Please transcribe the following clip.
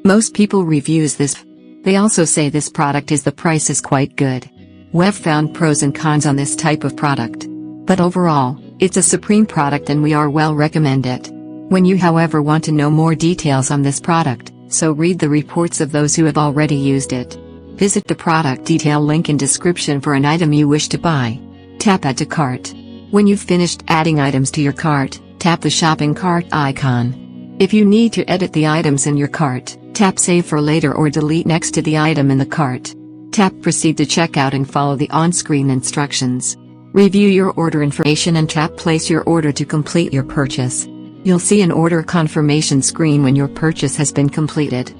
Most people reviews this. They also say this product the price is quite good. We've found pros and cons on this type of product. But overall, it's a supreme product and we are well recommend it. When you however want to know more details on this product, so read the reports of those who have already used it. Visit the product detail link in description for an item you wish to buy. Tap Add to Cart. When you've finished adding items to your cart, tap the shopping cart icon. If you need to edit the items in your cart, tap Save for later or delete next to the item in the cart. Tap Proceed to checkout and follow the on-screen instructions. Review your order information and tap Place your order to complete your purchase. You'll see an order confirmation screen when your purchase has been completed.